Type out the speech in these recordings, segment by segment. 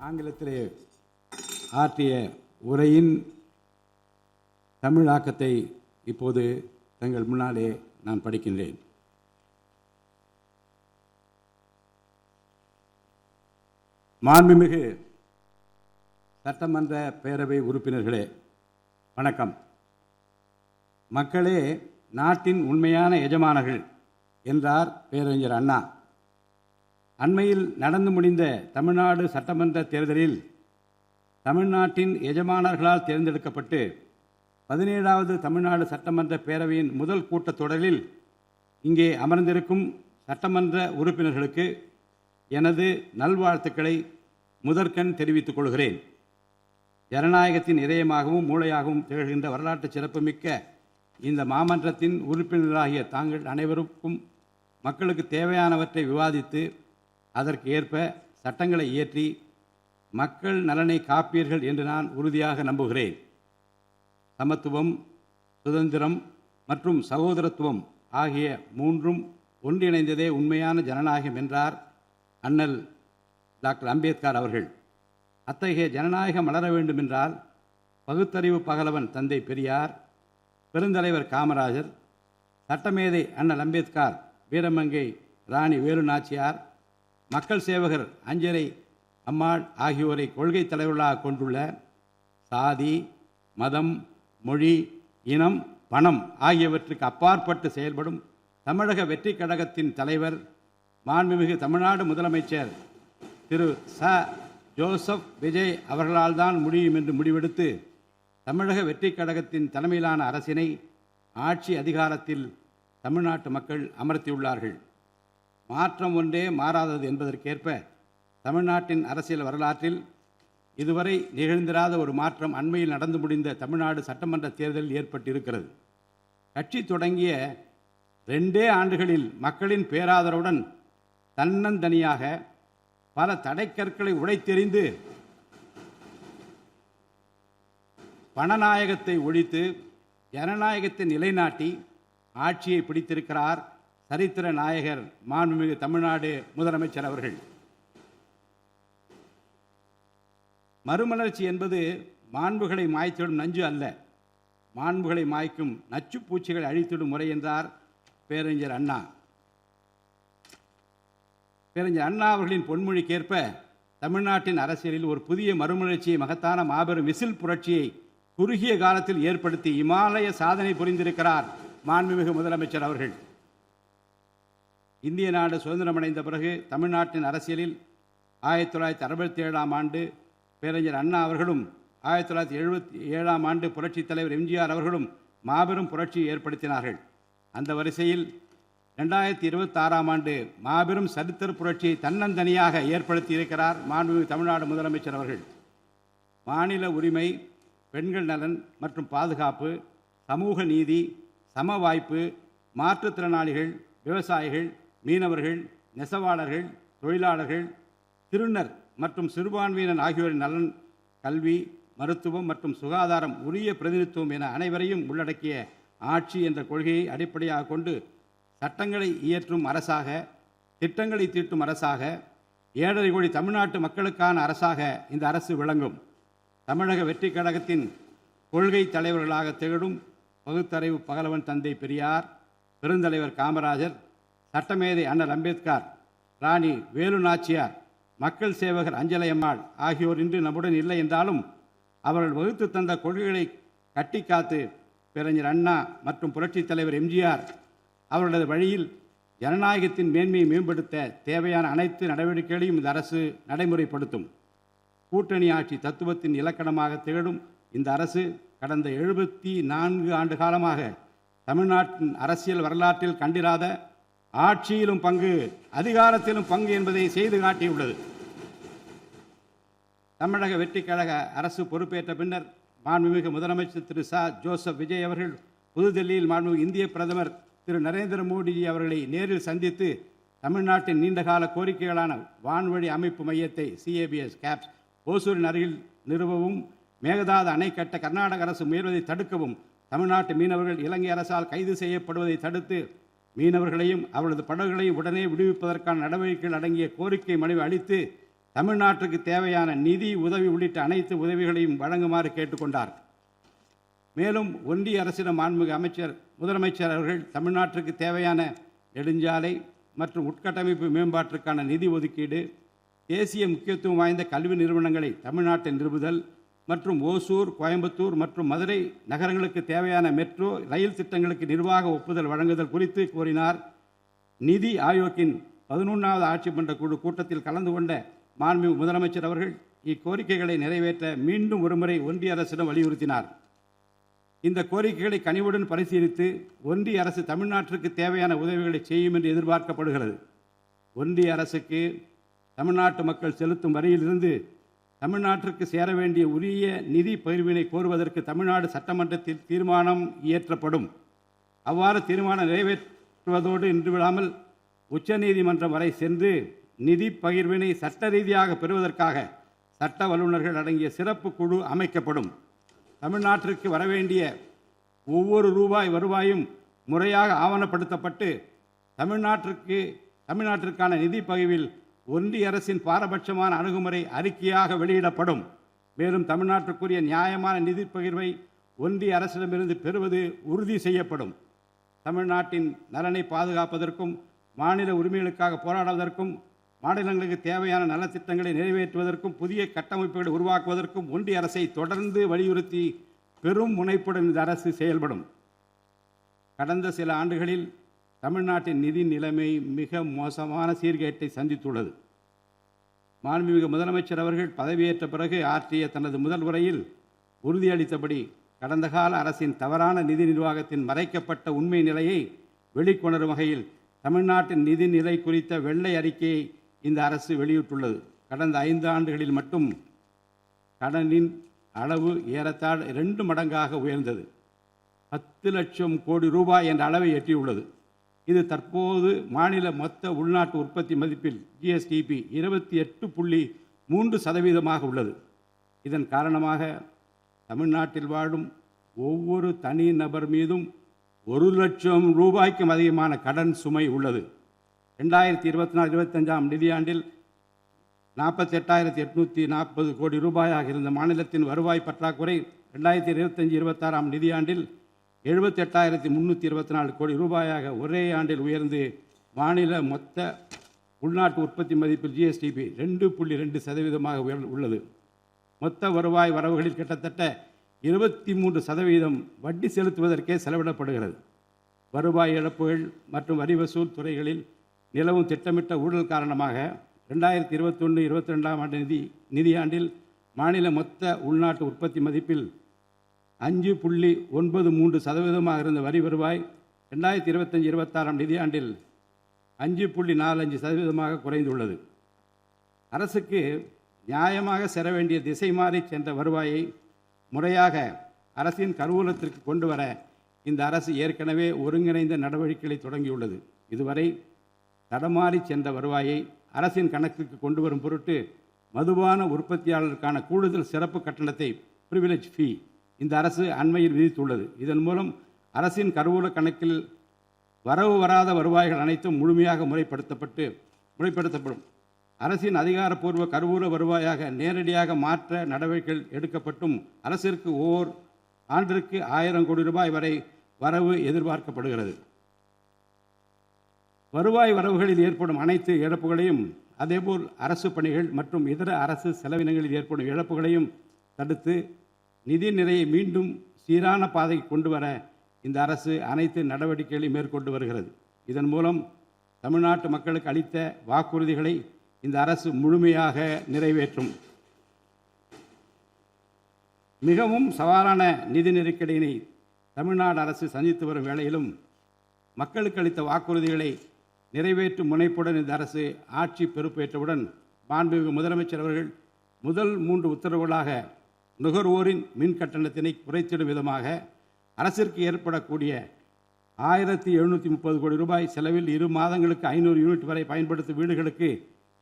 ஆங்கிலத்திலே ஆற்றிய உரையின் தமிழாக்கத்தை இப்போது தங்கள் முன்னாலே நான் படிக்கின்றேன். மாண்புமிகு சட்டமன்ற பேரவை உறுப்பினர்களே, வணக்கம். மக்களே நாட்டின் உண்மையான எஜமானர்கள் என்றார் பேரறிஞர் அண்ணா. அண்மையில் நடந்து முடிந்த தமிழ்நாடு சட்டமன்ற தேர்தலில் தமிழ்நாட்டின் எஜமானர்களால் தேர்ந்தெடுக்கப்பட்டு 17வது தமிழ்நாடு சட்டமன்ற பேரவையின் முதல் கூட்டத்தொடரில் இங்கே அமர்ந்திருக்கும் சட்டமன்ற உறுப்பினர்களுக்கு எனது நல்வாழ்த்துக்களை முதற்கண் தெரிவித்துக் கொள்கிறேன். ஜனநாயகத்தின் இதயமாகவும் மூளையாகவும் திகழ்கின்ற வரலாற்று சிறப்புமிக்க இந்த மாமன்றத்தின் உறுப்பினர்களாகிய தாங்கள் அனைவருக்கும் மக்களுக்கு தேவையானவற்றை விவாதித்து அதற்கு ஏற்ப சட்டங்களை இயற்றி மக்கள் நலனை காப்பீர்கள் என்று நான் உறுதியாக நம்புகிறேன். சமத்துவம், சுதந்திரம் மற்றும் சகோதரத்துவம் ஆகிய மூன்றும் ஒன்றிணைந்ததே உண்மையான ஜனநாயகம் என்றார் அண்ணல் டாக்டர் அம்பேத்கர் அவர்கள். அத்தகைய ஜனநாயகம் வளர வேண்டுமென்றால் பகுத்தறிவு பகலவன் தந்தை பெரியார், பெருந்தலைவர் காமராஜர், சட்டமேதை அண்ணல் அம்பேத்கர், வீரமங்கை ராணி வேலு நாச்சியார், மக்கள் சேவகர் அஞ்சலை அம்மாள் ஆகியோரை கொள்கை தலைவர்களாக கொண்டுள்ள சாதி, மதம், மொழி, இனம், பணம் ஆகியவற்றுக்கு அப்பாற்பட்டு செயல்படும் தமிழக வெற்றி கழகத்தின் தலைவர் மாண்புமிகு தமிழ்நாடு முதலமைச்சர் திரு ச. ஜோசப் விஜய் அவர்களால் தான் முடியும் என்று முடிவெடுத்து தமிழக வெற்றி கழகத்தின் தலைமையிலான அரசினை ஆட்சி அதிகாரத்தில் தமிழ்நாட்டு மக்கள் அமர்த்தியுள்ளார்கள். மாற்றம் ஒன்றே மாறாதது என்பதற்கேற்ப தமிழ்நாட்டின் அரசியல் வரலாற்றில் இதுவரை நிகழ்ந்திராத ஒரு மாற்றம் அண்மையில் நடந்து முடிந்த தமிழ்நாடு சட்டமன்ற தேர்தலில் ஏற்பட்டிருக்கிறது. கட்சி தொடங்கிய 2 ஆண்டுகளில் மக்களின் பேராதரவுடன் தன்னந்தனியாக பல தடைக்கற்களை உடைத்தெறிந்து பணநாயகத்தை ஒழித்து ஜனநாயகத்தை நிலைநாட்டி ஆட்சியை பிடித்திருக்கிறார் சரித்திர நாயகர் மாண்புமிகு தமிழ்நாடு முதலமைச்சர் அவர்கள். மறுமலர்ச்சி என்பது மாண்புகளை மாய்த்திடும் நஞ்சு அல்ல, மாண்புகளை மாய்க்கும் நச்சு பூச்சிகளை அழித்திடும் முறை என்றார் பேரறிஞர் அண்ணா. பேரறிஞர் அண்ணா அவர்களின் பொன்மொழிக்கேற்ப தமிழ்நாட்டின் அரசியலில் ஒரு புதிய மறுமலர்ச்சியை, மகத்தான மாபெரும் விசில் புரட்சியை குறுகிய காலத்தில் ஏற்படுத்தி இமாலய சாதனை புரிந்திருக்கிறார் மாண்புமிகு முதலமைச்சர் அவர்கள். இந்திய நாடு சுதந்திரமடைந்த பிறகு தமிழ்நாட்டின் அரசியலில் 1967ஆம் ஆண்டு பேரறிஞர் அண்ணா அவர்களும் 1977ஆம் ஆண்டு புரட்சித் தலைவர் எம்ஜிஆர் அவர்களும் மாபெரும் புரட்சியை ஏற்படுத்தினார்கள். அந்த வரிசையில் 2026ஆம் ஆண்டு மாபெரும் சரித்திர புரட்சியை தன்னந்தனியாக ஏற்படுத்தி இருக்கிறார் மாண்புமிகு தமிழ்நாடு முதலமைச்சர் அவர்கள். மாநில உரிமை, பெண்கள் நலன் மற்றும் பாதுகாப்பு, சமூக நீதி, சம வாய்ப்பு, மாற்றுத்திறனாளிகள், விவசாயிகள், மீனவர்கள், நெசவாளர்கள், தொழிலாளர்கள், திருநர் மற்றும் சிறுபான்மையினர் ஆகியோரின் நலன், கல்வி, மருத்துவம் மற்றும் சுகாதாரம், உரிய பிரதிநிதித்துவம் என அனைவரையும் உள்ளடக்கிய ஆட்சி என்ற கொள்கையை அடிப்படையாக கொண்டு சட்டங்களை இயற்றும் அரசாக, திட்டங்களை தீட்டும் அரசாக, 7.5 கோடி தமிழ்நாட்டு மக்களுக்கான அரசாக இந்த அரசு விளங்கும். தமிழக வெற்றி கழகத்தின் கொள்கை தலைவர்களாக திகழும் பகுத்தறிவு பகலவன் தந்தை பெரியார், பெருந்தலைவர் காமராஜர், சட்டமேதை அண்ணல் அம்பேத்கர், ராணி வேலு நாச்சியார், மக்கள் சேவகர் அஞ்சலை அம்மாள் ஆகியோர் இன்று நம்முடன் இல்லை என்றாலும் அவர்கள் வகுத்து தந்த கொள்கைகளை கட்டி காத்து பேரறிஞர் அண்ணா மற்றும் புரட்சித் தலைவர் எம்ஜிஆர் அவர்களது வழியில் ஜனநாயகத்தின் மேன்மையை மேம்படுத்த தேவையான அனைத்து நடவடிக்கைகளையும் இந்த அரசு நடைமுறைப்படுத்தும். கூட்டணி ஆட்சி தத்துவத்தின் இலக்கணமாக திகழும் இந்த அரசு கடந்த 74 ஆண்டு காலமாக தமிழ்நாட்டின் அரசியல் வரலாற்றில் கண்டிராத ஆட்சியிலும் பங்கு, அதிகாரத்திலும் பங்கு என்பதை செய்து காட்டியுள்ளது. தமிழக வெற்றி கழக அரசு பொறுப்பேற்ற பின்னர் மாண்புமிகு முதலமைச்சர் திரு ச. ஜோசப் விஜய் அவர்கள் புதுதில்லியில் மாண்புமிகு இந்திய பிரதமர் திரு நரேந்திர மோடிஜி அவர்களை நேரில் சந்தித்து தமிழ்நாட்டின் நீண்டகால கோரிக்கைகளான வான்வழி அமைப்பு மையத்தை CABS கேப்ஸ் ஓசூரின் அருகில் நிறுவவும், மேகதாது அணை கட்ட கர்நாடக அரசு முயல்வதை தடுக்கவும், தமிழ்நாட்டு மீனவர்கள் இலங்கை அரசால் கைது செய்யப்படுவதை தடுத்து மீனவர்களையும் அவர்களது படகுகளையும் உடனே விடுவிப்பதற்கான நடவடிக்கைகள் அடங்கிய கோரிக்கை மனுவை அளித்து தமிழ்நாட்டுக்கு தேவையான நிதி உதவி உள்ளிட்ட அனைத்து உதவிகளையும் வழங்குமாறு கேட்டுக்கொண்டார். மேலும் ஒன்றிய அரசிடம் மாண்புமிகு முதலமைச்சர் அவர்கள் தமிழ்நாட்டிற்கு தேவையான நெடுஞ்சாலை மற்றும் உட்கட்டமைப்பு மேம்பாட்டிற்கான நிதி ஒதுக்கீடு, தேசிய முக்கியத்துவம் வாய்ந்த கல்வி நிறுவனங்களை தமிழ்நாட்டில் நிறுவுதல் மற்றும் ஓசூர், கோயம்புத்தூர் மற்றும் மதுரை நகரங்களுக்கு தேவையான மெட்ரோ ரயில் திட்டங்களுக்கு நிர்வாக ஒப்புதல் வழங்குதல் குறித்து கோரினார். நிதி ஆயோக்கின் 11வது ஆட்சி மன்ற குழு கூட்டத்தில் கலந்து கொண்ட மாண்புமிகு முதலமைச்சர் அவர்கள் இக்கோரிக்கைகளை நிறைவேற்ற மீண்டும் ஒருமுறை ஒன்றிய அரசிடம் வலியுறுத்தினார். இந்த கோரிக்கைகளை கனிவுடன் பரிசீலித்து ஒன்றிய அரசு தமிழ்நாட்டிற்கு தேவையான உதவிகளை செய்யும் என்று எதிர்பார்க்கப்படுகிறது. ஒன்றிய அரசுக்கு தமிழ்நாட்டு மக்கள் செலுத்தும் வரியிலிருந்து தமிழ்நாட்டிற்கு சேர வேண்டிய உரிய நிதி பகிர்வினை கோருவதற்கு தமிழ்நாடு சட்டமன்றத்தில் தீர்மானம் இயற்றப்படும். அவ்வாறு தீர்மானம் நிறைவேற்றுவதோடு நின்றுவிடாமல் உச்சநீதிமன்றம் வரை சென்று நிதி பகிர்வினை சட்ட ரீதியாக பெறுவதற்காக சட்ட வல்லுநர்கள் அடங்கிய சிறப்பு குழு அமைக்கப்படும். தமிழ்நாட்டிற்கு வரவேண்டிய ஒவ்வொரு ரூபாய் வருவாயும் முறையாக ஆவணப்படுத்தப்பட்டு தமிழ்நாட்டிற்கான நிதி பகிர்வில் ஒன்றிய அரசின் பாரபட்சமான அணுகுமுறை அறிக்கையாக வெளியிடப்படும். மேலும் தமிழ்நாட்டிற்குரிய நியாயமான நிதி பகிர்வை ஒன்றிய அரசிடமிருந்து பெறுவது உறுதி செய்யப்படும். தமிழ்நாட்டின் நலனை பாதுகாப்பதற்கும் மாநில உரிமைகளுக்காக போராடுவதற்கும் மாநிலங்களுக்கு தேவையான நலத்திட்டங்களை நிறைவேற்றுவதற்கும் புதிய கட்டமைப்புகளை உருவாக்குவதற்கும் ஒன்றிய அரசை தொடர்ந்து வலியுறுத்தி பெரும் முனைப்புடன் இந்த அரசு செயல்படும். கடந்த சில ஆண்டுகளில் தமிழ்நாட்டின் நிதி நிலைமை மிக மோசமான சீர்கேட்டை சந்தித்துள்ளது. மாண்புமிகு முதலமைச்சர் அவர்கள் பதவியேற்ற பிறகு ஆற்றிய தனது முதல் உரையில் உறுதியளித்தபடி கடந்த கால அரசின் தவறான நிதி நிர்வாகத்தின் மறைக்கப்பட்ட உண்மை நிலையை வெளிக்கொணரும் வகையில் தமிழ்நாட்டின் நிதி நிலை குறித்த வெள்ளை அறிக்கையை இந்த அரசு வெளியிட்டுள்ளது. கடந்த 5 ஆண்டுகளில் மட்டும் கடனின் அளவு ஏறத்தாழ 2 மடங்காக உயர்ந்தது. 10 லட்சம் கோடி ரூபாய் என்ற அளவை எட்டியுள்ளது. இது தற்போது மாநில மொத்த உள்நாட்டு உற்பத்தி மதிப்பில் ஜிஎஸ்டிபி 28.3% உள்ளது. இதன் காரணமாக தமிழ்நாட்டில் வாழும் ஒவ்வொரு தனி நபர் மீதும் 1 லட்சம் ரூபாய்க்கும் அதிகமான கடன் சுமை உள்ளது. 2024-25 நிதியாண்டில் 48,840 கோடி ரூபாயாக இருந்த மாநிலத்தின் வருவாய் பற்றாக்குறை 2025-26 நிதியாண்டில் 78,324 கோடி ரூபாயாக ஒரே ஆண்டில் உயர்ந்து மாநில மொத்த உள்நாட்டு உற்பத்தி மதிப்பில் ஜிஎஸ்டிபி 2.2% உள்ளது. மொத்த வருவாய் வரவுகளில் கிட்டத்தட்ட 23% வட்டி செலுத்துவதற்கே செலவிடப்படுகிறது. வருவாய் இழப்புகள் மற்றும் வரி வசூல் துறைகளில் நிலவும் திட்டமிட்ட ஊழல் காரணமாக 2021-22 நிதியாண்டில் மாநில மொத்த உள்நாட்டு உற்பத்தி மதிப்பில் 5.93% இருந்த வரி வருவாய் 2025-26 நிதியாண்டில் 5.45% குறைந்துள்ளது. அரசுக்கு நியாயமாக செல்ல வேண்டிய திசை மாறி சென்ற வருவாயை முறையாக அரசின் கருவூலத்திற்கு கொண்டு வர இந்த அரசு ஏற்கனவே ஒருங்கிணைந்த நடவடிக்கைகளை தொடங்கியுள்ளது. இதுவரை தடமாறி சென்ற வருவாயை அரசின் கணக்குக்கு கொண்டு வரும் பொருட்டு மதுபான உற்பத்தியாளருக்கான கூடுதல் சிறப்பு கட்டணத்தை பிரிவிலேஜ் ஃபீ இந்த அரசு அண்மையில் விதித்துள்ளது. இதன் மூலம் அரசின் கருவூல கணக்கில் வரவு வராத வருவாய்கள் அனைத்தும் முழுமையாக முறைப்படுத்தப்படும். அரசின் அதிகாரப்பூர்வ கருவூல வருவாயாக நேரடியாக மாற்ற நடவடிக்கைகள் எடுக்கப்பட்டும் அரசிற்கு ஓர் ஆண்டிற்கு 1000 கோடி ரூபாய் வரை வரவு எதிர்பார்க்கப்படுகிறது. வருவாய் வரவுகளில் ஏற்படும் அனைத்து இழப்புகளையும் அதேபோல் அரசு பணிகள் மற்றும் இதர அரசு செலவினங்களில் ஏற்படும் இழப்புகளையும் தடுத்து நிதி நிலையை மீண்டும் சீரான பாதைக்கு கொண்டு வர இந்த அரசு அனைத்து நடவடிக்கைகளையும் மேற்கொண்டு வருகிறது. இதன் மூலம் தமிழ்நாட்டு மக்களுக்கு அளித்த வாக்குறுதிகளை இந்த அரசு முழுமையாக நிறைவேற்றும். மிகவும் சவாலான நிதி நெருக்கடியினை தமிழ்நாடு அரசு சந்தித்து வரும் வேளையிலும் மக்களுக்கு அளித்த வாக்குறுதிகளை நிறைவேற்றும் முனைப்புடன் இந்த அரசு ஆட்சி பொறுப்பேற்றவுடன் மாண்புமிகு முதலமைச்சர் அவர்கள் முதல் 3 உத்தரவுகளாக நுகர்வோரின் மின் கட்டணத்தினை குறைத்திடும் விதமாக அரசிற்கு ஏற்படக்கூடிய 1730 கோடி ரூபாய் செலவில் 2 மாதங்களுக்கு 500 யூனிட் வரை பயன்படுத்தும் வீடுகளுக்கு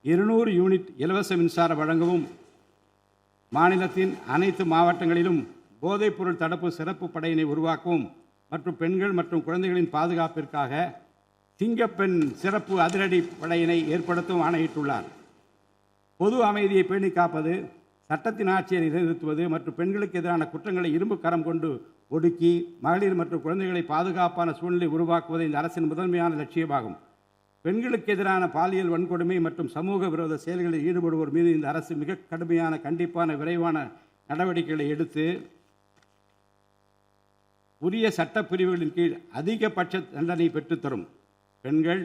200 யூனிட் இலவச மின்சாரம் வழங்கவும், மாநிலத்தின் அனைத்து மாவட்டங்களிலும் போதைப்பொருள் தடுப்பு சிறப்பு படையினை உருவாக்கவும் மற்றும் பெண்கள் மற்றும் குழந்தைகளின் பாதுகாப்பிற்காக சிங்கப்பெண் சிறப்பு அதிரடி படையினை ஏற்படுத்தவும் ஆணையிட்டுள்ளார். பொது அமைதியை பேணி காப்பது, சட்டத்தின் ஆட்சியை நிலைநிறுத்துவது மற்றும் பெண்களுக்கு எதிரான குற்றங்களை இரும்பு கரம் கொண்டு ஒடுக்கி மகளிர் மற்றும் குழந்தைகளை பாதுகாப்பான சூழ்நிலை உருவாக்குவது இந்த அரசின் முதன்மையான லட்சியமாகும். பெண்களுக்கு எதிரான பாலியல் வன்கொடுமை மற்றும் சமூக விரோத செயல்களில் ஈடுபடுவோர் மீது இந்த அரசு மிக கடுமையான, கண்டிப்பான, விரைவான நடவடிக்கைகளை எடுத்து உரிய சட்டப்பிரிவுகளின் கீழ் அதிகபட்ச தண்டனை பெற்றுத்தரும். பெண்கள்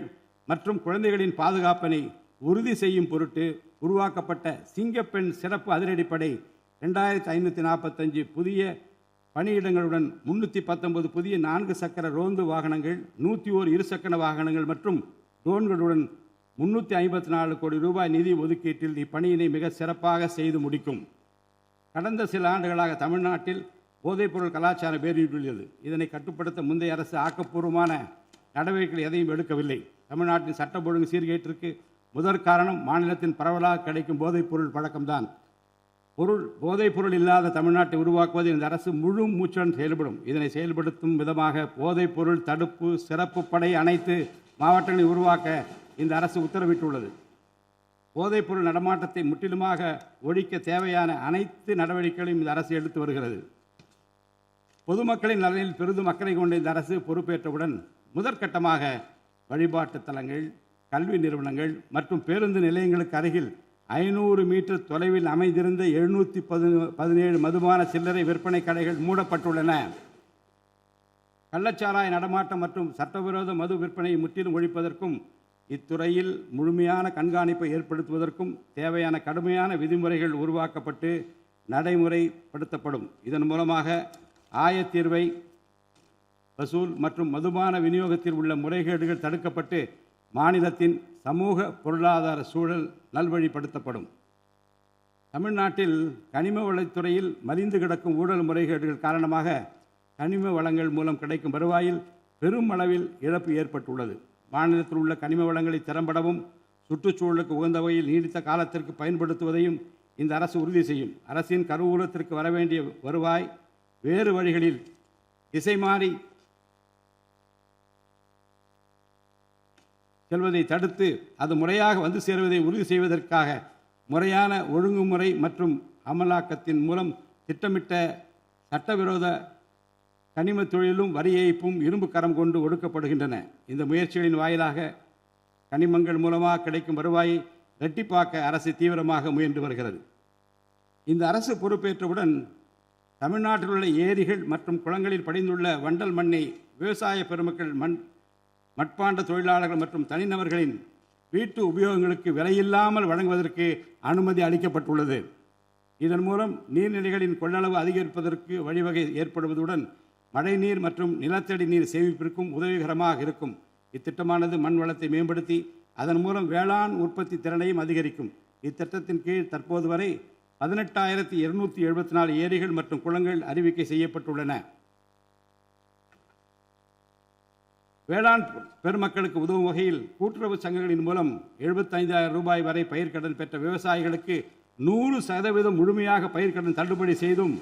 மற்றும் குழந்தைகளின் பாதுகாப்பினை உறுதி செய்யும் பொருட்டு உருவாக்கப்பட்ட சிங்கப்பெண் சிறப்பு அதிரடிப்படை 2545 புதிய பணியிடங்களுடன் 319 புதிய 4 சக்கர ரோந்து வாகனங்கள், 101 இருசக்கர வாகனங்கள் மற்றும் ட்ரோன்களுடன் 354 கோடி ரூபாய் நிதி ஒதுக்கீட்டில் இப்பணியினை மிக சிறப்பாக செய்து முடிக்கும். கடந்த சில ஆண்டுகளாக தமிழ்நாட்டில் போதைப்பொருள் கலாச்சாரம் வேரூன்றியுள்ளது. இதனை கட்டுப்படுத்த முந்தைய அரசு ஆக்கப்பூர்வமான நடவடிக்கைகள் எதையும் எடுக்கவில்லை. தமிழ்நாட்டின் சட்டம் ஒழுங்கு சீர்கேட்டிற்கு முதற் காரணம் மாநிலத்தின் பரவலாக கிடைக்கும் போதைப்பொருள் பழக்கம்தான். போதைப்பொருள் இல்லாத தமிழ்நாட்டை உருவாக்குவது இந்த அரசு முழு மூச்சுடன் செயல்படும். இதனை செயல்படுத்தும் விதமாக போதைப்பொருள் தடுப்பு சிறப்பு படை அனைத்து மாவட்டங்களை உருவாக்க இந்த அரசு உத்தரவிட்டுள்ளது. போதைப்பொருள் நடமாட்டத்தை முற்றிலுமாக ஒழிக்க தேவையான அனைத்து நடவடிக்கைகளையும் இந்த அரசு எடுத்து வருகிறது. பொதுமக்களின் நலனில் பெரிதும் அக்கறை கொண்ட இந்த அரசு பொறுப்பேற்றவுடன் முதற்கட்டமாக வழிபாட்டு தலங்கள், கல்வி நிறுவனங்கள் மற்றும் பேருந்து நிலையங்களுக்கு அருகில் 500 மீட்டர் தொலைவில் அமைந்திருந்த 717 மதுபான சில்லறை விற்பனை கடைகள் மூடப்பட்டுள்ளன. கள்ளச்சாராய நடமாட்டம் மற்றும் சட்டவிரோத மது விற்பனையை முற்றிலும் ஒழிப்பதற்கும் இத்துறையில் முழுமையான கண்காணிப்பை ஏற்படுத்துவதற்கும் தேவையான கடுமையான விதிமுறைகள் உருவாக்கப்பட்டு நடைமுறைப்படுத்தப்படும். இதன் மூலமாக ஆயத்தீர்வை வசூல் மற்றும் மதுபான விநியோகத்தில் உள்ள முறைகேடுகள் தடுக்கப்பட்டு மாநிலத்தின் சமூக பொருளாதார சூழல் நல்வழிப்படுத்தப்படும். தமிழ்நாட்டில் கனிம வளத்துறையில் மலிந்து கிடக்கும் ஊழல் முறைகேடுகள் காரணமாக கனிம வளங்கள் மூலம் கிடைக்கும் வருவாயில் பெரும் அளவில் இழப்பு ஏற்பட்டுள்ளது. மாநிலத்தில் உள்ள கனிம வளங்களை திறம்படவும் சுற்றுச்சூழலுக்கு உகந்த வகையில் நீடித்த காலத்திற்கு பயன்படுத்துவதையும் இந்த அரசு உறுதி செய்யும். அரசின் கருவூலத்திற்கு வரவேண்டிய வருவாய் வேறு வழிகளில் திசை மாறி செல்வதை தடுத்து அது முறையாக வந்து சேருவதை உறுதி செய்வதற்காக முறையான ஒழுங்குமுறை மற்றும் அமலாக்கத்தின் மூலம் திட்டமிட்ட சட்டவிரோத கனிம தொழிலும் வரி ஏய்ப்பும் இரும்பு கரம் கொண்டு ஒடுக்கப்படுகின்றன. இந்த முயற்சிகளின் வாயிலாக கனிமங்கள் மூலமாக கிடைக்கும் வருவாயை இரட்டிப்பாக்க அரசு தீவிரமாக முயன்று வருகிறது. இந்த அரசு பொறுப்பேற்றவுடன் தமிழ்நாட்டில் உள்ள ஏரிகள் மற்றும் குளங்களில் படிந்துள்ள வண்டல் மண்ணை விவசாய பெருமக்கள், மட்பாண்ட தொழிலாளர்கள் மற்றும் தனிநபர்களின் வீட்டு உபயோகங்களுக்கு விலையில்லாமல் வழங்குவதற்கு அனுமதி அளிக்கப்பட்டுள்ளது. இதன் மூலம் நீர்நிலைகளின் கொள்ளளவு அதிகரிப்பதற்கு வழிவகை ஏற்படுவதுடன் மழைநீர் மற்றும் நிலத்தடி நீர் சேமிப்பிற்கும் உதவிகரமாக இருக்கும். இத்திட்டமானது மண் வளத்தை மேம்படுத்தி அதன் மூலம் வேளாண் உற்பத்தி திறனையும் அதிகரிக்கும். இத்திட்டத்தின் கீழ் தற்போது வரை 18,274 ஏரிகள் மற்றும் குளங்கள் அறிவிக்கை செய்யப்பட்டுள்ளன. வேளாண் பெருமக்களுக்கு உதவும் வகையில் கூட்டுறவு சங்கங்களின் மூலம் 75,000 ரூபாய் வரை பயிர்க்கடன் பெற்ற விவசாயிகளுக்கு 100% முழுமையாக பயிர்க்கடன் தள்ளுபடி செய்தும்,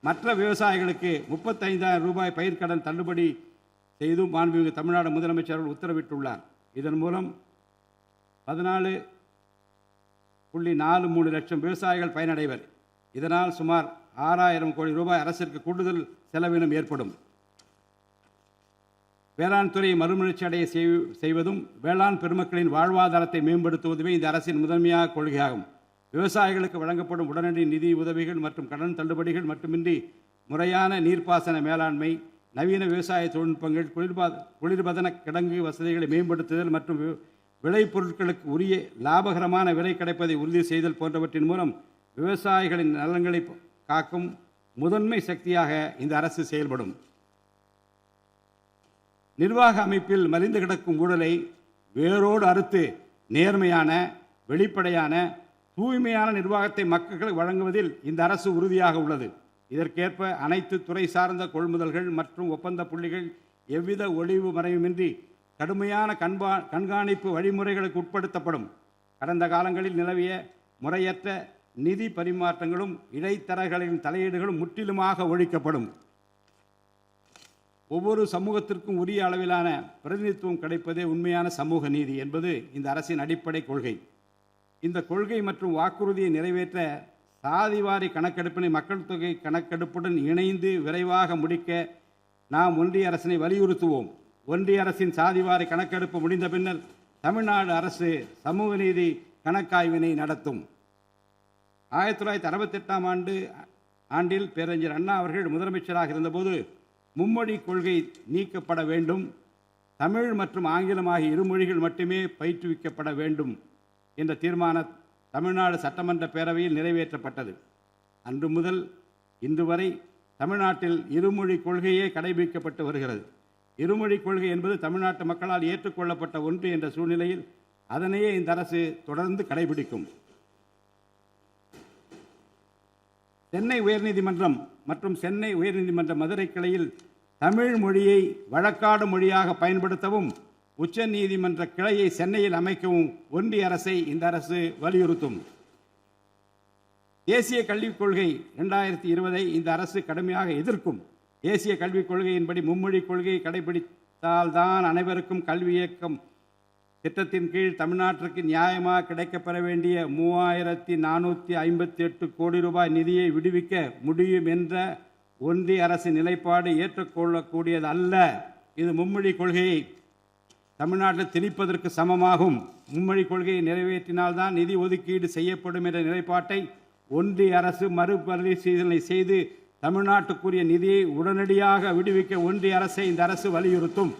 மற்ற விவசாயிகளுக்கு 35,000 ரூபாய் பயிர்க்கடன் தள்ளுபடி செய்தும் மாண்புமிகு தமிழ்நாடு முதலமைச்சர் அவர்கள் உத்தரவிட்டுள்ளார். இதன் மூலம் 14.43 லட்சம் விவசாயிகள் பயனடைவர். இதனால் சுமார் 6,000 கோடி ரூபாய் அரசிற்கு கூடுதல் செலவினம் ஏற்படும். வேளாண் துறையை மறுமலர்ச்சி அடைய செய்வதும் வேளாண் பெருமக்களின் வாழ்வாதாரத்தை மேம்படுத்துவதுமே இந்த அரசின் முதன்மையாக கொள்கையாகும். விவசாயிகளுக்கு வழங்கப்படும் உடனடி நிதி உதவிகள் மற்றும் கடன் தள்ளுபடிகள் மட்டுமின்றி முறையான நீர்ப்பாசன மேலாண்மை, நவீன விவசாய தொழில்நுட்பங்கள், குளிர்பதன கிடங்கு வசதிகளை மேம்படுத்துதல் மற்றும் விளைபொருட்களுக்கு உரிய லாபகரமான விலை கிடைப்பதை உறுதி செய்தல் போன்றவற்றின் மூலம் விவசாயிகளின் நலன்களை காக்கும் முதன்மை சக்தியாக இந்த அரசு செயல்படும். நிர்வாக அமைப்பில் மலிந்து கிடக்கும் ஊழலை வேரோடு அறுத்து நேர்மையான, வெளிப்படையான, தூய்மையான நிர்வாகத்தை மக்களுக்கு வழங்குவதில் இந்த அரசு உறுதியாக உள்ளது. இதற்கேற்ப அனைத்து துறை சார்ந்த கொள்முதல்கள் மற்றும் ஒப்பந்த புள்ளிகள் எவ்வித ஒளிவு மறைவுமின்றி கடுமையான கண்காணிப்பு வழிமுறைகளுக்கு உட்படுத்தப்படும். கடந்த காலங்களில் நிலவிய முறையற்ற நிதி பரிமாற்றங்களும் இடைத்தரகர்களின் தலையீடுகளும் முற்றிலுமாக ஒழிக்கப்படும். ஒவ்வொரு சமூகத்திற்கும் உரிய அளவிலான பிரதிநிதித்துவம் கிடைப்பதே உண்மையான சமூக நீதி என்பது இந்த அரசின் அடிப்படை கொள்கை. இந்த கொள்கை மற்றும் வாக்குறுதியை நிறைவேற்ற சாதிவாரி கணக்கெடுப்பினை மக்கள் தொகை கணக்கெடுப்புடன் இணைந்து விரைவாக முடிக்க நாம் ஒன்றிய அரசினை வலியுறுத்துவோம். ஒன்றிய அரசின் சாதிவாரி கணக்கெடுப்பு முடிந்த பின்னர் தமிழ்நாடு அரசு சமூக நீதி கணக்காய்வினை நடத்தும். 1968 ஆண்டில் பேரறிஞர் அண்ணா அவர்கள் முதலமைச்சராக இருந்தபோது மும்மொழி கொள்கை நீக்கப்பட வேண்டும், தமிழ் மற்றும் ஆங்கிலம் ஆகிய இருமொழிகள் மட்டுமே பயிற்றுவிக்கப்பட வேண்டும் என்ற தீர்மானம் தமிழ்நாடு சட்டமன்ற பேரவையில் நிறைவேற்றப்பட்டது. அன்று முதல் இன்று வரை தமிழ்நாட்டில் இருமொழி கொள்கையே கடைபிடிக்கப்பட்டு வருகிறது. இருமொழி கொள்கை என்பது தமிழ்நாட்டு மக்களால் ஏற்றுக்கொள்ளப்பட்ட ஒன்று என்ற சூழ்நிலையில் அதனையே இந்த அரசு தொடர்ந்து கடைபிடிக்கும். சென்னை உயர்நீதிமன்றம் மற்றும் சென்னை உயர்நீதிமன்ற மதுரை கிளையில் தமிழ் மொழியை வழக்காடு மொழியாக பயன்படுத்தவும் உச்ச நீதிமன்ற கிளையை சென்னையில் அமைக்கவும் ஒன்றிய அரசை இந்த அரசு வலியுறுத்தும். தேசிய கல்விக் கொள்கை 2020 இந்த அரசு கடுமையாக எதிர்க்கும். தேசிய கல்விக் கொள்கையின்படி மும்மொழி கொள்கையை கடைபிடித்தால்தான் அனைவருக்கும் கல்வி இயக்கம் திட்டத்தின் கீழ் தமிழ்நாட்டிற்கு நியாயமாக கிடைக்கப்பெற வேண்டிய 3458 கோடி ரூபாய் நிதியை விடுவிக்க முடியும் என்ற ஒன்றிய அரசின் நிலைப்பாடு ஏற்றுக்கொள்ளக்கூடியது அல்ல. இது மும்மொழி கொள்கையை தமிழ்நாட்டில் திணிப்பதற்கு சமமாகும். மும்மொழி கொள்கையை நிறைவேற்றினால்தான் நிதி ஒதுக்கீடு செய்யப்படும் என்ற நிலைப்பாட்டை ஒன்றிய அரசு மறுபரிசீலனை செய்து தமிழ்நாட்டுக்குரிய நிதியை உடனடியாக விடுவிக்க ஒன்றிய அரசை இந்த அரசு வலியுறுத்தும்.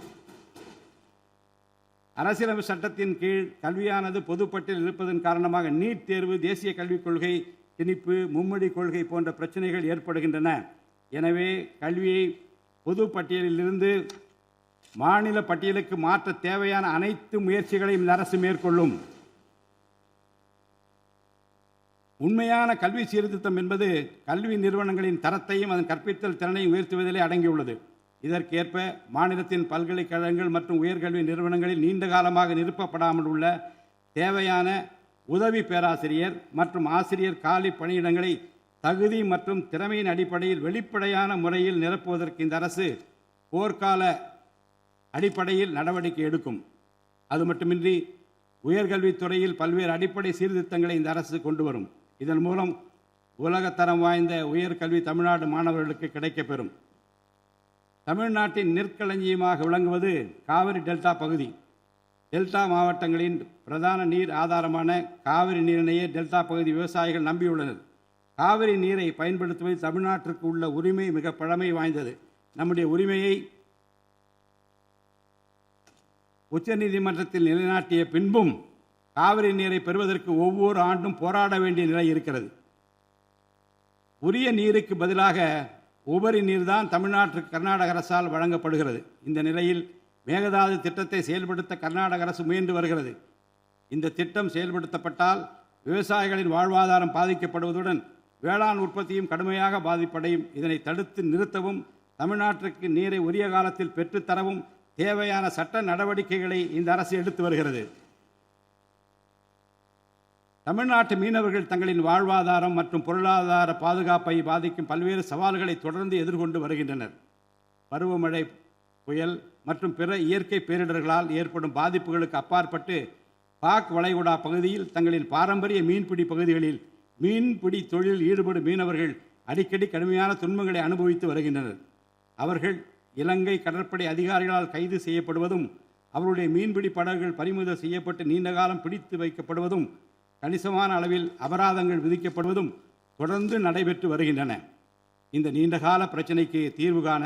அரசியலமைப்பு சட்டத்தின் கீழ் கல்வியானது பொதுப்பட்டியல் இருப்பதன் காரணமாக நீட் தேர்வு, தேசிய கல்விக் கொள்கை திணிப்பு, மும்மொழி கொள்கை போன்ற பிரச்சனைகள் ஏற்படுகின்றன. எனவே கல்வியை பொது பட்டியலிலிருந்து மாநில பட்டியலுக்கு மாற்ற தேவையான அனைத்து முயற்சிகளையும் இந்த அரசு மேற்கொள்ளும். உண்மையான கல்வி சீர்திருத்தம் என்பது கல்வி நிறுவனங்களின் தரத்தையும் அதன் கற்பித்தல் திறனையும் உயர்த்துவதிலே அடங்கியுள்ளது. இதற்கேற்ப மாநிலத்தின் பல்கலைக்கழகங்கள் மற்றும் உயர்கல்வி நிறுவனங்களில் நீண்ட காலமாக நிரப்பப்படாமல் உள்ள தேவையான உதவி பேராசிரியர் மற்றும் ஆசிரியர் காலி பணியிடங்களை தகுதி மற்றும் திறமையின் அடிப்படையில் வெளிப்படையான முறையில் நிரப்புவதற்கு இந்த அரசு போர்க்கால அடிப்படையில் நடவடிக்கை எடுக்கும். அது மட்டுமின்றி உயர்கல்வித்துறையில் பல்வேறு அடிப்படை சீர்திருத்தங்களை இந்த அரசு கொண்டு வரும். இதன் மூலம் உலகத்தரம் வாய்ந்த உயர்கல்வி தமிழ்நாடு மாணவர்களுக்கு கிடைக்கப்பெறும். தமிழ்நாட்டின் நெற்களஞ்சியமாக விளங்குவது காவிரி டெல்டா பகுதி. டெல்டா மாவட்டங்களின் பிரதான நீர் ஆதாரமான காவிரி நீரினையே டெல்டா பகுதி விவசாயிகள் நம்பியுள்ளனர். காவிரி நீரை பயன்படுத்துவதில் தமிழ்நாட்டிற்கு உள்ள உரிமை மிக பழமை வாய்ந்தது. நம்முடைய உரிமையை உச்சநீதிமன்றத்தில் நிலைநாட்டிய பின்பும் காவிரி நீரை பெறுவதற்கு ஒவ்வொரு ஆண்டும் போராட வேண்டிய நிலை இருக்கிறது. உரிய நீருக்கு பதிலாக உபரி நீர்தான் தமிழ்நாட்டிற்கு கர்நாடக அரசால் வழங்கப்படுகிறது. இந்த நிலையில் மேகதாது திட்டத்தை செயல்படுத்த கர்நாடக அரசு முயன்று வருகிறது. இந்த திட்டம் செயல்படுத்தப்பட்டால் விவசாயிகளின் வாழ்வாதாரம் பாதிக்கப்படுவதுடன் வேளாண் உற்பத்தியும் கடுமையாக பாதிப்படையும். இதனை தடுத்து நிறுத்தவும் தமிழ்நாட்டிற்கு நீரை உரிய காலத்தில் பெற்றுத்தரவும் தேவையான சட்ட நடவடிக்கைகளை இந்த அரசு எடுத்து வருகிறது. தமிழ்நாட்டு மீனவர்கள் தங்களின் வாழ்வாதாரம் மற்றும் பொருளாதார பாதுகாப்பை பாதிக்கும் பல்வேறு சவால்களை தொடர்ந்து எதிர்கொண்டு வருகின்றனர். பருவமழை, புயல் மற்றும் பிற இயற்கை பேரிடர்களால் ஏற்படும் பாதிப்புகளுக்கு அப்பாற்பட்டு பாக் வளைகுடா பகுதியில் தங்களின் பாரம்பரிய மீன்பிடி பகுதிகளில் மீன்பிடி தொழிலில் ஈடுபடும் மீனவர்கள் அடிக்கடி கடுமையான துன்பங்களை அனுபவித்து வருகின்றனர். அவர்கள் இலங்கை கடற்படை அதிகாரிகளால் கைது செய்யப்படுவதும் அவருடைய மீன்பிடி படகுகள் பறிமுதல் செய்யப்பட்டு நீண்ட காலம் பிடித்து வைக்கப்படுவதும் கணிசமான அளவில் அபராதங்கள் விதிக்கப்படுவதும் தொடர்ந்து நடைபெற்று வருகின்றன. இந்த நீண்டகால பிரச்சினைக்கு தீர்வு காண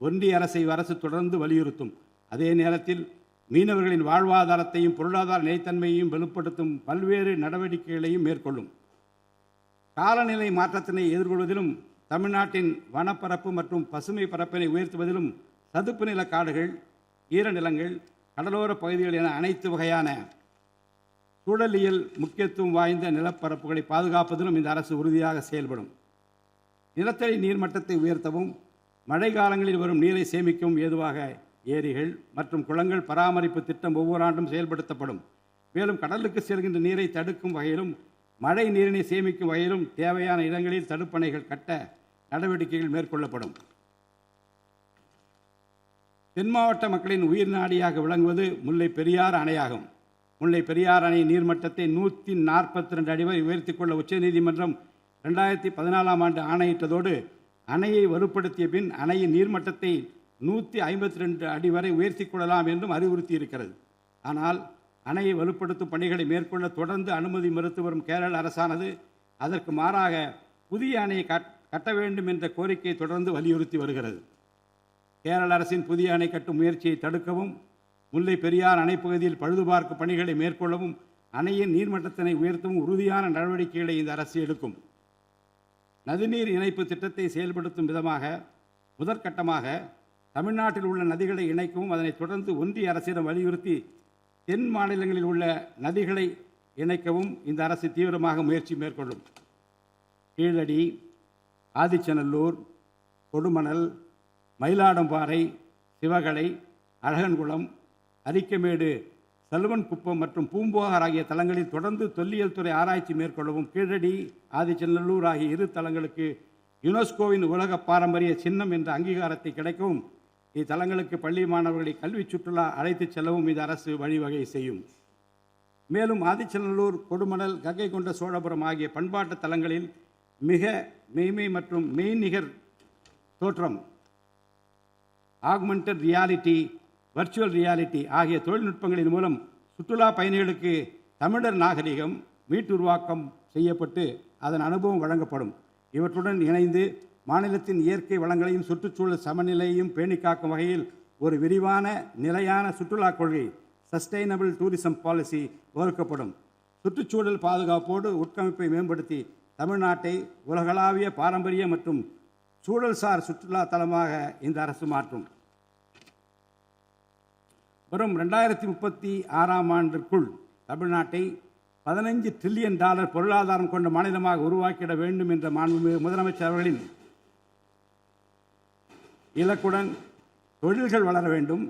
ஒன்றிய அரசு தொடர்ந்து வலியுறுத்தும். அதே நேரத்தில் மீனவர்களின் வாழ்வாதாரத்தையும் பொருளாதார நிலைத்தன்மையையும் வலுப்படுத்தும் பல்வேறு நடவடிக்கைகளையும் மேற்கொள்ளும். காலநிலை மாற்றத்தினை எதிர்கொள்வதிலும் தமிழ்நாட்டின் வனப்பரப்பு மற்றும் பசுமை பரப்பினை உயர்த்துவதிலும் சதுப்பு நில காடுகள், ஈரநிலங்கள், கடலோர பகுதிகள் என அனைத்து வகையான சூழலியல் முக்கியத்துவம் வாய்ந்த நிலப்பரப்புகளை பாதுகாப்பதிலும் இந்த அரசு உறுதியாக செயல்படும். நிலத்தடி நீர்மட்டத்தை உயர்த்தவும் மழை காலங்களில் வரும் நீரை சேமிக்கவும் ஏதுவாக ஏரிகள் மற்றும் குளங்கள் பராமரிப்பு திட்டம் ஒவ்வொரு ஆண்டும் செயல்படுத்தப்படும். மேலும் கடலுக்கு செல்கின்ற நீரை தடுக்கும் வகையிலும் மழை நீரினை சேமிக்கும் வகையிலும் தேவையான இடங்களில் தடுப்பணைகள் கட்ட நடவடிக்கைகள் மேற்கொள்ளப்படும். தென் மாவட்ட மக்களின் உயிர் நாடியாக விளங்குவது முல்லை பெரியாறு அணையாகும். முல்லை பெரியாறு அணை நீர்மட்டத்தை 142 அடி வரை உயர்த்திக் கொள்ள உச்சநீதிமன்றம் 2014ஆம் ஆண்டு ஆணையிட்டதோடு அணையை வலுப்படுத்திய பின் அணையின் நீர்மட்டத்தை 152 அடி வரை உயர்த்திக் கொள்ளலாம் என்றும் அறிவுறுத்தியிருக்கிறது. ஆனால் அணையை வலுப்படுத்தும் பணிகளை மேற்கொள்ள தொடர்ந்து அனுமதி மறுத்து வரும் கேரள அரசானது அதற்கு மாறாக புதிய அணையை கட்ட வேண்டும் என்ற கோரிக்கையை தொடர்ந்து வலியுறுத்தி வருகிறது. கேரள அரசின் புதிய அணை கட்டும் முயற்சியை தடுக்கவும், முல்லை பெரியார் அணைப்பகுதியில் பழுதுபார்க்கும் பணிகளை மேற்கொள்ளவும், அணையின் நீர்மட்டத்தினை உயர்த்தவும் உறுதியான நடவடிக்கைகளை இந்த அரசு எடுக்கும். நதிநீர் இணைப்பு திட்டத்தை செயல்படுத்தும் விதமாக முதற்கட்டமாக தமிழ்நாட்டில் உள்ள நதிகளை இணைக்கவும், அதனைத் தொடர்ந்து ஒன்றிய அரசிடம் வலியுறுத்தி தென் மாநிலங்களில் உள்ள நதிகளை இணைக்கவும் இந்த அரசு தீவிரமாக முயற்சி மேற்கொள்ளும். கீழடி, ஆதிச்சநல்லூர், கொடுமணல், மயிலாடம்பாறை, சிவகலை, அழகன்குளம், அரிக்கமேடு, சல்வன்குப்பம் மற்றும் பூம்புகார் ஆகிய தலங்களில் தொடர்ந்து தொல்லியல் துறை ஆராய்ச்சி மேற்கொள்ளவும், கீழடி, ஆதிச்சநல்லூர் ஆகிய இரு தலங்களுக்கு யுனெஸ்கோவின் உலக பாரம்பரிய சின்னம் என்ற அங்கீகாரத்தை கிடைக்கவும், இத்தலங்களுக்கு பள்ளி மாணவர்களை கல்வி சுற்றுலா அழைத்துச் செல்லவும் இந்த அரசு வழிவகை செய்யும். மேலும் ஆதிச்சநல்லூர், கொடுமணல், கங்கை கொண்ட சோழபுரம் ஆகிய பண்பாட்டு தலங்களில் மிக மெய்மை மற்றும் மெய்நிகர் தோற்றம், ஆக்மெண்டட் ரியாலிட்டி, வர்ச்சுவல் ரியாலிட்டி ஆகிய தொழில்நுட்பங்களின் மூலம் சுற்றுலா பயணிகளுக்கு தமிழர் நாகரிகம் மீட்டுருவாக்கம் செய்யப்பட்டு அதன் அனுபவம் வழங்கப்படும். இவற்றுடன் இணைந்து மாநிலத்தின் இயற்கை வளங்களையும் சுற்றுச்சூழல் சமநிலையையும் பேணிக்காக்கும் வகையில் ஒரு விரிவான நிலையான சுற்றுலா கொள்கை, சஸ்டைனபிள் டூரிசம் பாலிசி வகுக்கப்படும். சுற்றுச்சூழல் பாதுகாப்போடு உட்கமைப்பை மேம்படுத்தி தமிழ்நாட்டை உலகளாவிய பாரம்பரிய மற்றும் சூழல்சார் சுற்றுலா தலமாக இந்த அரசு மாற்றும். வரும் 2036ஆம் ஆண்டிற்குள் தமிழ்நாட்டை $15 டிரில்லியன் பொருளாதாரம் கொண்ட மாநிலமாக உருவாக்கிட வேண்டும் என்ற முதலமைச்சர் அவர்களின் இலக்குடன் தொழில்கள் வளர வேண்டும்,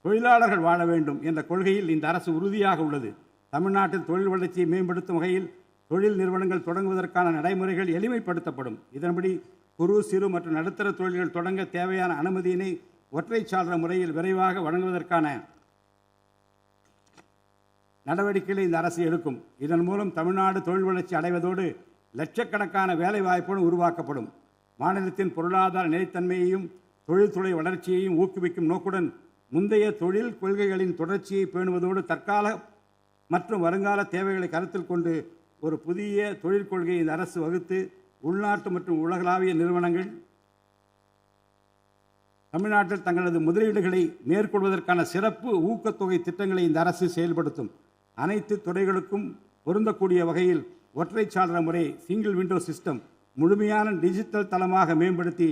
தொழிலாளர்கள் வாழ வேண்டும் என்ற கொள்கையில் இந்த அரசு உறுதியாக உள்ளது. தமிழ்நாட்டில் தொழில் வளர்ச்சியை மேம்படுத்தும் வகையில் தொழில் நிறுவனங்கள் தொடங்குவதற்கான நடைமுறைகள் எளிமைப்படுத்தப்படும். இதன்படி குறு, சிறு மற்றும் நடுத்தர தொழில்கள் தொடங்க தேவையான அனுமதியினை ஒற்றைச்சாளர முறையில் விரைவாக வழங்குவதற்கான நடவடிக்கைகளை இந்த அரசு எடுக்கும். இதன் மூலம் தமிழ்நாடு தொழில் வளர்ச்சி அடைவதோடு லட்சக்கணக்கான வேலை வாய்ப்புகளும் உருவாக்கப்படும். மாநிலத்தின் பொருளாதார நிலைத்தன்மையையும் தொழில்துறை வளர்ச்சியையும் ஊக்குவிக்கும் நோக்குடன் முந்தைய தொழில் கொள்கைகளின் தொடர்ச்சியை பேணுவதோடு தற்கால மற்றும் வருங்கால தேவைகளை கருத்தில் கொண்டு ஒரு புதிய தொழில் கொள்கையை இந்த அரசு வகுத்து உள்நாட்டு மற்றும் உலகளாவிய நிறுவனங்கள் தமிழ்நாட்டில் தங்களது முதலீடுகளை மேற்கொள்வதற்கான சிறப்பு ஊக்கத்தொகை திட்டங்களை இந்த அரசு செயல்படுத்தும். அனைத்து துறைகளுக்கும் பொருந்தக்கூடிய வகையில் ஒற்றைச்சாளர முறை, சிங்கிள் விண்டோ சிஸ்டம் முழுமையான டிஜிட்டல் தளமாக மேம்படுத்தி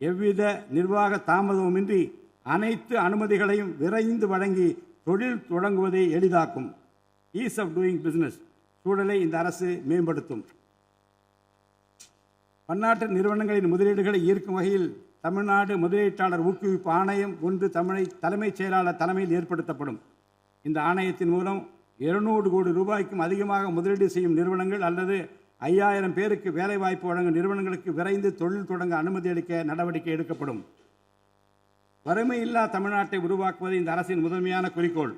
எவ்வித நிர்வாக தாமதமுமின்றி அனைத்து அனுமதிகளையும் விரைந்து வழங்கி தொழில் தொடங்குவதை எளிதாக்கும். ஈஸ் ஆஃப் டூயிங் பிஸ்னஸ் சூழலை இந்த அரசு மேம்படுத்தும். பன்னாட்டு நிறுவனங்களின் முதலீடுகளை ஈர்க்கும் வகையில் தமிழ்நாடு முதலீட்டாளர் ஊக்குவிப்பு ஆணையம் ஒன்று தலைமைச் செயலாளர் தலைமையில் ஏற்படுத்தப்படும். இந்த ஆணையத்தின் மூலம் 200 கோடி ரூபாய்க்கும் அதிகமாக முதலீடு செய்யும் நிறுவனங்கள் அல்லது 5000 பேருக்கு வேலைவாய்ப்பு வழங்கும் நிறுவனங்களுக்கு விரைந்து தொழில் தொடங்க அனுமதி அளிக்க நடவடிக்கை எடுக்கப்படும். வறுமையில்லா தமிழ்நாட்டை உருவாக்குவது இந்த அரசின் முதன்மையான குறிக்கோள்.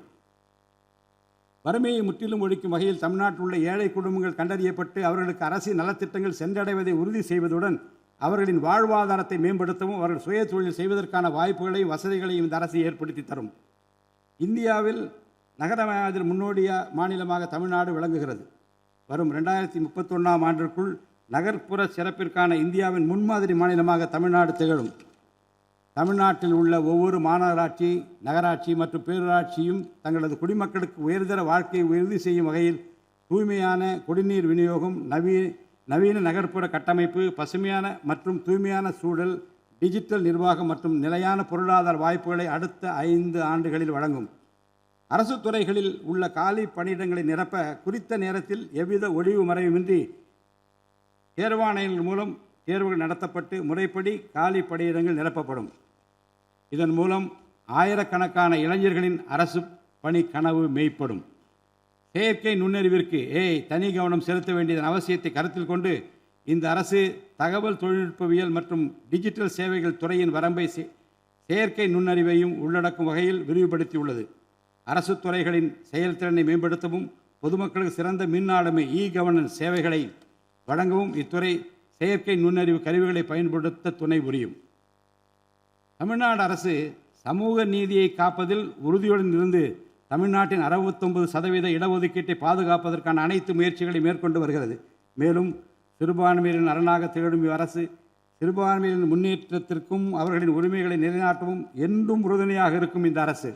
வறுமையை முற்றிலும் ஒழிக்கும் வகையில் தமிழ்நாட்டில் உள்ள ஏழை குடும்பங்கள் கண்டறியப்பட்டு அவர்களுக்கு அரசின் நலத்திட்டங்கள் சென்றடைவதை உறுதி செய்வதுடன் அவர்களின் வாழ்வாதாரத்தை மேம்படுத்தவும் அவர்கள் சுய தொழில் செய்வதற்கான வாய்ப்புகளையும் வசதிகளையும் இந்த அரசு ஏற்படுத்தி தரும். இந்தியாவில் நகரமயமாதல் முன்னோடிய மாநிலமாக தமிழ்நாடு விளங்குகிறது. வரும் 2031ஆம் ஆண்டிற்குள் நகர்ப்புற சிறப்பிற்கான இந்தியாவின் முன்மாதிரி மாநிலமாக தமிழ்நாடு திகழும். தமிழ்நாட்டில் உள்ள ஒவ்வொரு மாநகராட்சி, நகராட்சி மற்றும் பேரூராட்சியும் தங்களது குடிமக்களுக்கு உயர்தர வாழ்க்கையை உறுதி செய்யும் வகையில் தூய்மையான குடிநீர் விநியோகம், நவீன நகர்ப்புற கட்டமைப்பு, பசுமையான மற்றும் தூய்மையான சூழல், டிஜிட்டல் நிர்வாகம் மற்றும் நிலையான பொருளாதார வாய்ப்புகளை அடுத்த 5 ஆண்டுகளில் வழங்கும். அரசு துறைகளில் உள்ள காலி பணியிடங்களை நிரப்ப குறித்த நேரத்தில் எவ்வித ஒளிவு மறைவுமின்றி தேர்வாணையங்கள் மூலம் தேர்வுகள் நடத்தப்பட்டு முறைப்படி காலி பணியிடங்கள் நிரப்பப்படும். இதன் மூலம் ஆயிரக்கணக்கான இளைஞர்களின் அரசு பணி கனவு மெய்ப்படும். செயற்கை நுண்ணறிவிற்கு தனி கவனம் செலுத்த வேண்டியதன் அவசியத்தை கருத்தில் கொண்டு இந்த அரசு தகவல் தொழில்நுட்பவியல் மற்றும் டிஜிட்டல் சேவைகள் துறையின் வரம்பை செயற்கை நுண்ணறிவையும் உள்ளடக்கும் வகையில் விரிவுபடுத்தியுள்ளது. அரசு துறைகளின் செயல்திறனை மேம்படுத்தவும் பொதுமக்களுக்கு சிறந்த மின் ஆளுமை கவர்னன்ஸ் சேவைகளை வழங்கவும் இத்துறை செயற்கை நுண்ணறிவு கருவிகளை பயன்படுத்த துணை புரியும். தமிழ்நாடு அரசு சமூக நீதியை காப்பதில் உறுதியுடன் இருந்து தமிழ்நாட்டின் 69% இடஒதுக்கீட்டை பாதுகாப்பதற்கான அனைத்து முயற்சிகளை மேற்கொண்டு வருகிறது. மேலும் சிறுபான்மையினரின் அரணாக திகழும் அரசு சிறுபான்மையினரின் முன்னேற்றத்திற்கும் அவர்களின் உரிமைகளை நிலைநாட்டவும் என்றும் உறுதுணையாக இருக்கும். இந்த அரசு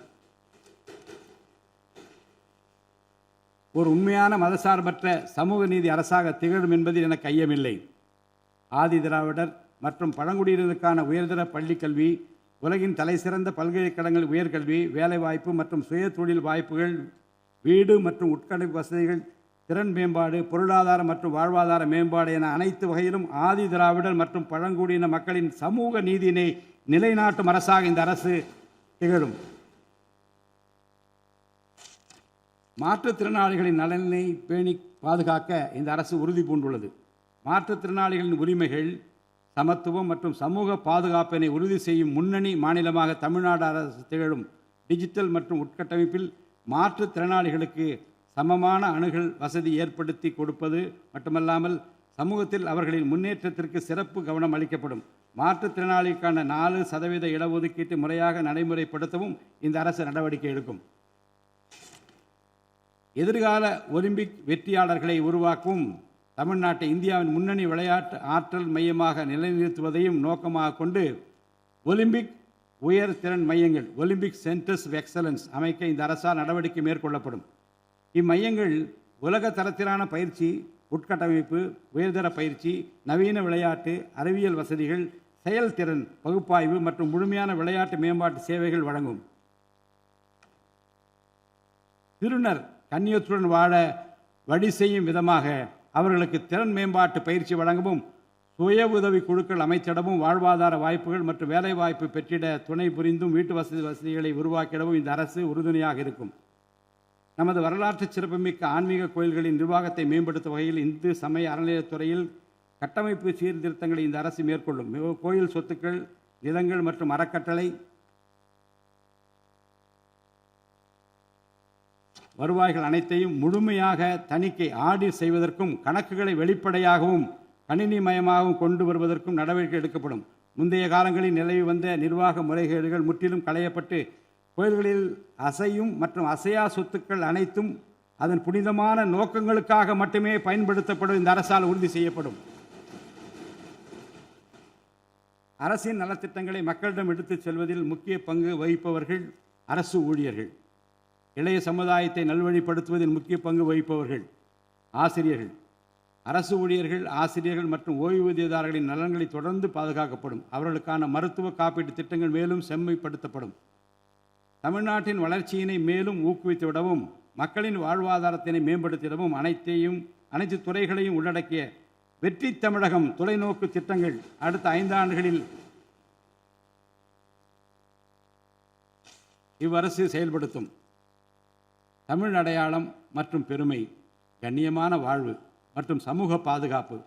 ஒரு உண்மையான மதசார்பற்ற சமூக நீதி அரசாக திகழும் என்பதில் எனக்கு ஐயமில்லை. ஆதி திராவிடர் மற்றும் பழங்குடியினருக்கான உயர்தர பள்ளிக்கல்வி, உலகின் தலைசிறந்த பல்கலைக்கழகங்கள் உயர்கல்வி, வேலைவாய்ப்பு மற்றும் சுய தொழில் வாய்ப்புகள், வீடு மற்றும் உட்கட்டமைப்பு வசதிகள், திறன் மேம்பாடு, பொருளாதார மற்றும் வாழ்வாதார மேம்பாடு என அனைத்து வகையிலும் ஆதி திராவிடர் மற்றும் பழங்குடியின மக்களின் சமூக நீதியினை நிலைநாட்டும் அரசாக இந்த அரசு திகழும். மாற்றுத்திறனாளிகளின் நலனை பேணி பாதுகாக்க இந்த அரசு உறுதி பூண்டுள்ளது. மாற்றுத்திறனாளிகளின் உரிமைகள், சமத்துவம் மற்றும் சமூக பாதுகாப்பினை உறுதி செய்யும் முன்னணி மாநிலமாக தமிழ்நாடு அரசு திகழும். டிஜிட்டல் மற்றும் உட்கட்டமைப்பில் மாற்றுத்திறனாளிகளுக்கு சமமான அணுகல் வசதி ஏற்படுத்தி கொடுப்பது மட்டுமல்லாமல் சமூகத்தில் அவர்களின் முன்னேற்றத்திற்கு சிறப்பு கவனம் அளிக்கப்படும். மாற்றுத்திறனாளிக்கான 4% இடஒதுக்கீட்டு முறையாக நடைமுறைப்படுத்தவும் இந்த அரசு நடவடிக்கை எடுக்கும். எதிர்கால ஒலிம்பிக் வெற்றியாளர்களை உருவாக்கவும் தமிழ்நாட்டை இந்தியாவின் முன்னணி விளையாட்டு ஆற்றல் மையமாக நிலைநிறுத்துவதையும் நோக்கமாக கொண்டு ஒலிம்பிக் உயர் திறன் மையங்கள் ஒலிம்பிக் சென்டர்ஸ் ஆஃப் எக்ஸலன்ஸ் அமைக்க இந்த அரசால் நடவடிக்கை மேற்கொள்ளப்படும். இம்மையங்கள் உலக தரத்திலான பயிற்சி, உட்கட்டமைப்பு, உயர்தர பயிற்சி, நவீன விளையாட்டு, அறிவியல் வசதிகள், செயல்திறன் பகுப்பாய்வு மற்றும் முழுமையான விளையாட்டு மேம்பாட்டு சேவைகள் வழங்கும். திருநர் கண்ணியத்துடன் வாழ வழி செய்யும் விதமாக அவர்களுக்கு திறன் மேம்பாட்டு பயிற்சி வழங்கவும், சுய உதவி குழுக்கள் அமைத்திடவும், வாழ்வாதார வாய்ப்புகள் மற்றும் வேலைவாய்ப்பு பெற்றிட துணை புரிந்தும் வீட்டு வசதிகளை உருவாக்கிடவும் இந்த அரசு உறுதுணையாக இருக்கும். நமது வரலாற்று சிறப்புமிக்க ஆன்மீக கோயில்களின் நிர்வாகத்தை மேம்படுத்தும் வகையில் இந்து சமய அறநிலையத்துறையில் கட்டமைப்பு சீர்திருத்தங்களை இந்த அரசு மேற்கொள்ளும். கோயில் சொத்துக்கள், நிலங்கள் மற்றும் அறக்கட்டளை வருவாய்கள் அனைத்தையும் முழுமையாக தணிக்கை ஆடிட் செய்வதற்கும் கணக்குகளை வெளிப்படையாகவும் கணினிமயமாகவும் கொண்டு வருவதற்கும் நடவடிக்கை எடுக்கப்படும். முந்தைய காலங்களில் நிலவி வந்த நிர்வாக முறைகேடுகள் முற்றிலும் களையப்பட்டு கோயில்களில் அசையும் மற்றும் அசையா சொத்துக்கள் அனைத்தும் அதன் புனிதமான நோக்கங்களுக்காக மட்டுமே பயன்படுத்தப்படும் இந்த அரசால் உறுதி செய்யப்படும். அரசின் நலத்திட்டங்களை மக்களிடம் எடுத்துச் செல்வதில் முக்கிய பங்கு வகிப்பவர்கள் அரசு ஊழியர்கள். இளைய சமுதாயத்தை நல்வழிப்படுத்துவதில் முக்கிய பங்கு வகிப்பவர்கள் ஆசிரியர்கள். அரசு ஊழியர்கள், ஆசிரியர்கள் மற்றும் ஓய்வூதியதாரர்களின் நலன்களை தொடர்ந்து பாதுகாக்கப்படும். அவர்களுக்கான மருத்துவ காப்பீட்டு திட்டங்கள் மேலும் செம்மைப்படுத்தப்படும். தமிழ்நாட்டின் வளர்ச்சியினை மேலும் ஊக்குவித்துவிடவும், மக்களின் வாழ்வாதாரத்தினை மேம்படுத்திடவும் அனைத்து துறைகளையும் உள்ளடக்கிய வெற்றி தமிழகம் தொலைநோக்கு திட்டங்கள் அடுத்த 5 ஆண்டுகளில் இவ்வரசு செயல்படுத்தும். தமிழ் அடையாளம் மற்றும் பெருமை, கண்ணியமான வாழ்வு மற்றும் சமூக பாதுகாப்பு,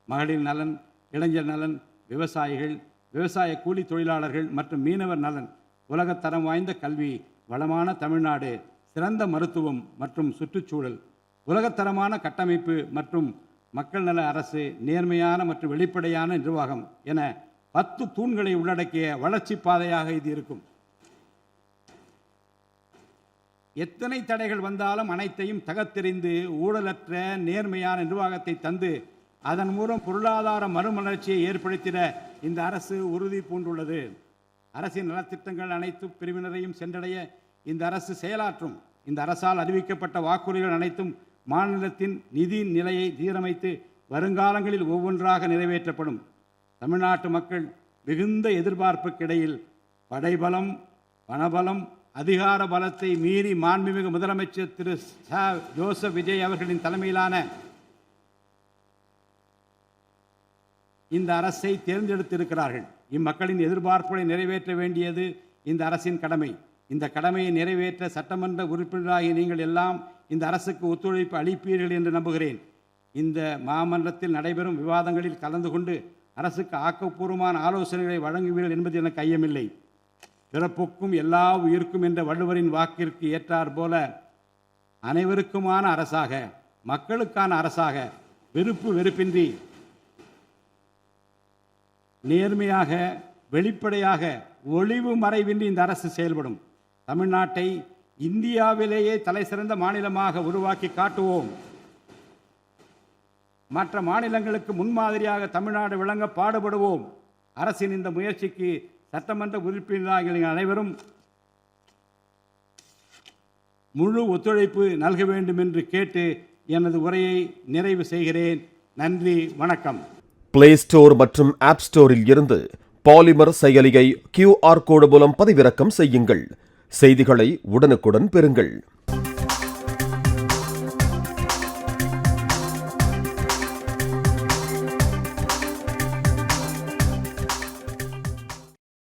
மகளிர் நலன், இளைஞர் நலன், விவசாயிகள், விவசாய கூலி தொழிலாளர்கள் மற்றும் மீனவர் நலன், உலகத்தரம் வாய்ந்த கல்வி, வளமான தமிழ்நாடு, சிறந்த மருத்துவம் மற்றும் சுற்றுச்சூழல், உலகத்தரமான கட்டமைப்பு மற்றும் மக்கள் நல அரசு, நேர்மையான மற்றும் வெளிப்படையான நிர்வாகம் என 10 தூண்களை உள்ளடக்கிய வளர்ச்சி பாதையாக இது இருக்கும். எத்தனை தடைகள் வந்தாலும் அனைத்தையும் தகர்த்தெறிந்து ஊழலற்ற நேர்மையான நிர்வாகத்தை தந்து அதன் மூலம் பொருளாதார மறுமலர்ச்சியை ஏற்படுத்திட இந்த அரசு உறுதி பூண்டுள்ளது. அரசின் நலத்திட்டங்கள் அனைத்து பிரிவினரையும் சென்றடைய இந்த அரசு செயலாற்றும். இந்த அரசால் அறிவிக்கப்பட்ட வாக்குறுதிகள் அனைத்தும் மாநிலத்தின் நிதி நிலையை சீரமைத்து வருங்காலங்களில் ஒவ்வொன்றாக நிறைவேற்றப்படும். தமிழ்நாட்டு மக்கள் மிகுந்த எதிர்பார்ப்புக்கிடையில் படைபலம், பணபலம், அதிகார பலத்தை மீறி மாண்புமிகு முதலமைச்சர் திரு ஜோசப் விஜய் அவர்களின் தலைமையிலான இந்த அரசை தேர்ந்தெடுத்திருக்கிறார்கள். இம்மக்களின் எதிர்பார்ப்புகளை நிறைவேற்ற வேண்டியது இந்த அரசின் கடமை. இந்த கடமையை நிறைவேற்ற சட்டமன்ற உறுப்பினராகிய நீங்கள் எல்லாம் இந்த அரசுக்கு ஒத்துழைப்பு அளிப்பீர்கள் என்று நம்புகிறேன். இந்த மாமன்றத்தில் நடைபெறும் விவாதங்களில் கலந்து கொண்டு அரசுக்கு ஆக்கப்பூர்வமான ஆலோசனைகளை வழங்குவீர்கள் என்பது எனக்கு ஐயமில்லை. பிறப்புக்கும் எல்லா உயிர்க்கும் என்ற வள்ளுவரின் வாக்கிற்கு ஏற்றாற்போல அனைவருக்குமான அரசாக, மக்களுக்கான அரசாக, வெறுப்பு வெறுப்பின்றி நேர்மையாக, வெளிப்படையாக, ஒளிவு மறைவின்றி இந்த அரசு செயல்படும். தமிழ்நாட்டை இந்தியாவிலேயே தலைசிறந்த மாநிலமாக உருவாக்கி காட்டுவோம். மற்ற மாநிலங்களுக்கு முன்மாதிரியாக தமிழ்நாடு விளங்க பாடுபடுவோம். அரசின் இந்த முயற்சிக்கு சட்டமன்ற உறுப்பினர்கள் அனைவரும் முழு ஒத்துழைப்பு நல்க வேண்டும் என்று கேட்டு எனது உரையை நிறைவு செய்கிறேன். நன்றி, வணக்கம். பிளே ஸ்டோர் மற்றும் ஆப் ஸ்டோரில் இருந்து பாலிமர் செயலியை QR கோடு மூலம் பதிவிறக்கம் செய்யுங்கள். செய்திகளை உடனுக்குடன் பெறுங்கள்.